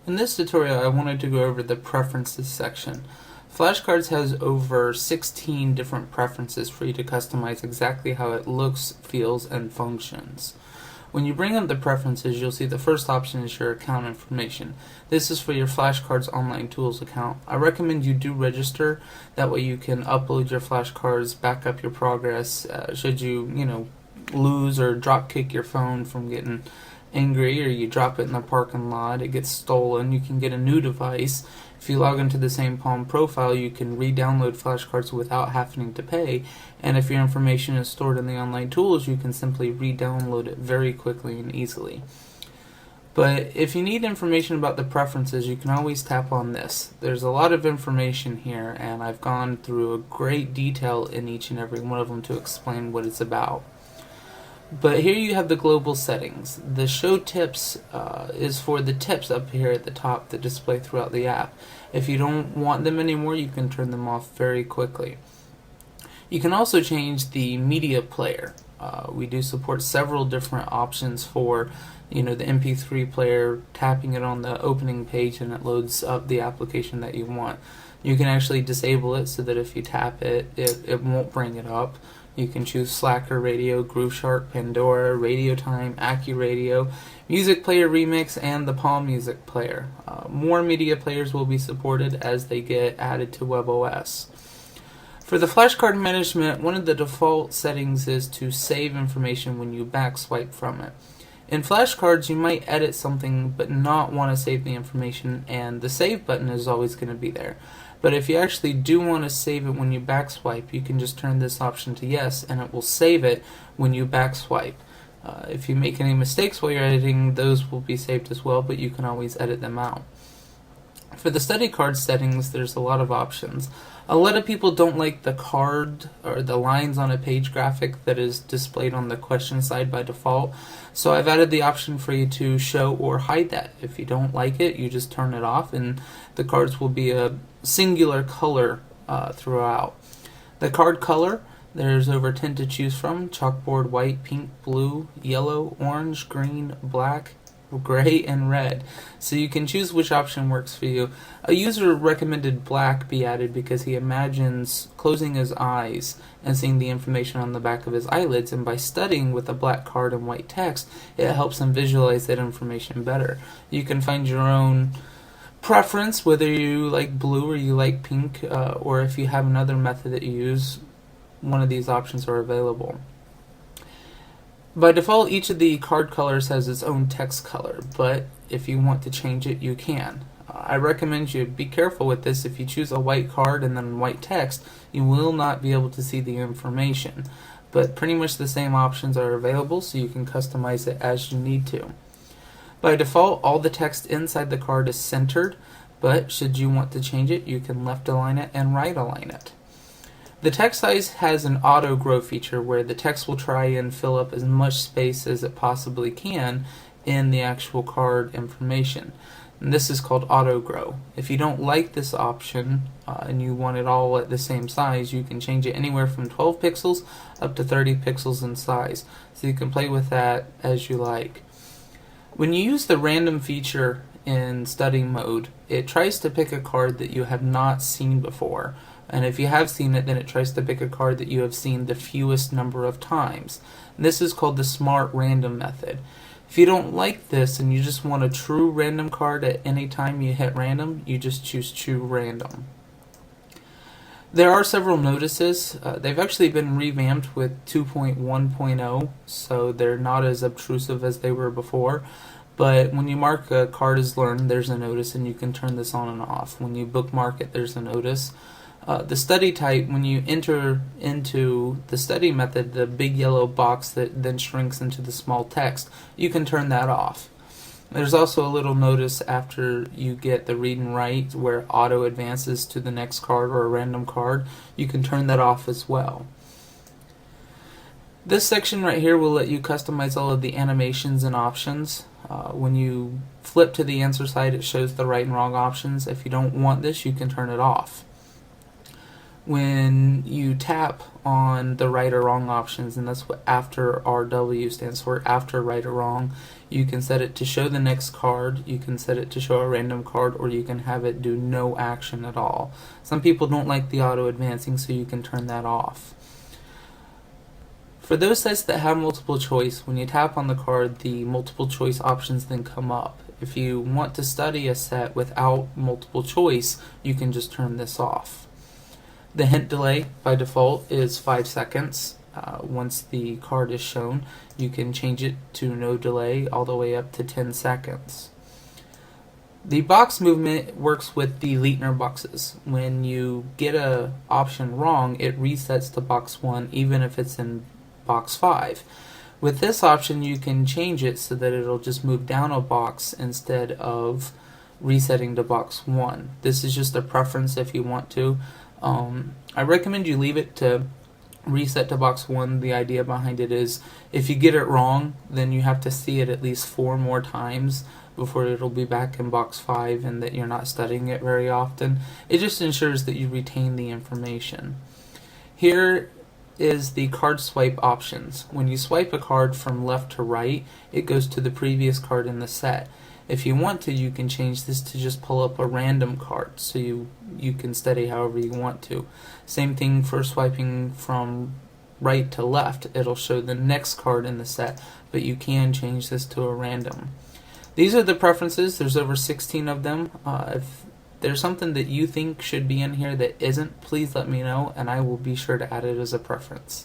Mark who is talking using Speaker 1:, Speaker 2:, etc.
Speaker 1: In this tutorial, I wanted to go over the preferences section. FlashCards has over 16 different preferences for you to customize exactly how it looks, feels, and functions. When you bring up the preferences, you'll see the first option is your account information. This is for your FlashCards Online Tools account. I recommend you do register. That way you can upload your FlashCards, back up your progress. Should you lose or drop kick your phone from getting angry, or you drop it in the parking lot, it gets stolen, you can get a new device. If you log into the same Palm profile, you can re-download FlashCards without having to pay, and if your information is stored in the online tools, you can simply re-download it very quickly and easily. But if you need information about the preferences, you can always tap on this. There's a lot of information here, and I've gone through a great detail in each and every one of them to explain what it's about. But here you have the global settings. The show tips is for the tips up here at the top that display throughout the app. If you don't want them anymore, you can turn them off very quickly. You can also change the media player. We do support several different options for the MP3 player, tapping it on the opening page and it loads up the application that you want. You can actually disable it so that if you tap it, it won't bring it up. You can choose Slacker Radio, GrooveShark, Pandora, Radio Time, AccuRadio, Music Player Remix, and the Palm Music Player. More media players will be supported as they get added to webOS. For the flashcard management, one of the default settings is to save information when you backswipe from it. In flashcards, you might edit something but not want to save the information, and the save button is always going to be there. But if you actually do want to save it when you backswipe, you can just turn this option to yes, and it will save it when you backswipe. If you make any mistakes while you're editing, those will be saved as well, but you can always edit them out. For the study card settings, there's a lot of options. A lot of people don't like the card or the lines on a page graphic that is displayed on the question side by default, so I've added the option for you to show or hide that. If you don't like it, you just turn it off and the cards will be a singular color throughout. The card color, there's over 10 to choose from: chalkboard, white, pink, blue, yellow, orange, green, black, gray, and red. So you can choose which option works for you. A user recommended black be added because he imagines closing his eyes and seeing the information on the back of his eyelids, and by studying with a black card and white text, it helps him visualize that information better. You can find your own preference, whether you like blue or you like pink, or if you have another method that you use, one of these options are available. By default, each of the card colors has its own text color, but if you want to change it, you can. I recommend you be careful with this. If you choose a white card and then white text, you will not be able to see the information. But pretty much the same options are available, so you can customize it as you need to. By default, all the text inside the card is centered, but should you want to change it, you can left align it and right align it. The text size has an auto grow feature where the text will try and fill up as much space as it possibly can in the actual card information. And this is called auto grow. If you don't like this option and you want it all at the same size, you can change it anywhere from 12 pixels up to 30 pixels in size. So you can play with that as you like. When you use the random feature in study mode, it tries to pick a card that you have not seen before. And if you have seen it, then it tries to pick a card that you have seen the fewest number of times. And this is called the smart random method. If you don't like this and you just want a true random card at any time you hit random, you just choose true random. There are several notices. They've actually been revamped with 2.1.0, so they're not as obtrusive as they were before. But when you mark a card as learned, there's a notice, and you can turn this on and off. When you bookmark it, there's a notice. The study type, when you enter into the study method, the big yellow box that then shrinks into the small text, you can turn that off. There's also a little notice after you get the read and write where auto advances to the next card or a random card. You can turn that off as well. This section right here will let you customize all of the animations and options. When you flip to the answer side, it shows the right and wrong options. If you don't want this, you can turn it off. When you tap on the right or wrong options, and that's what after RW stands for, after right or wrong, you can set it to show the next card, you can set it to show a random card, or you can have it do no action at all. Some people don't like the auto advancing, so you can turn that off. For those sets that have multiple choice, when you tap on the card, the multiple choice options then come up. If you want to study a set without multiple choice, you can just turn this off. The hint delay by default is 5 seconds. Once the card is shown, you can change it to no delay all the way up to 10 seconds. The box movement works with the Leitner boxes. When you get an option wrong, it resets to box 1 even if it's in box 5. With this option, you can change it so that it'll just move down a box instead of resetting to box 1. This is just a preference if you want to. I recommend you leave it to reset to box 1. The idea behind it is if you get it wrong, then you have to see it at least 4 more times before it'll be back in box 5 and that you're not studying it very often. It just ensures that you retain the information. Here is the card swipe options. When you swipe a card from left to right, it goes to the previous card in the set. If you want to, you can change this to just pull up a random card, so you can study however you want to. Same thing for swiping from right to left. It'll show the next card in the set, but you can change this to a random. These are the preferences. There's over 16 of them. If there's something that you think should be in here that isn't, please let me know, and I will be sure to add it as a preference.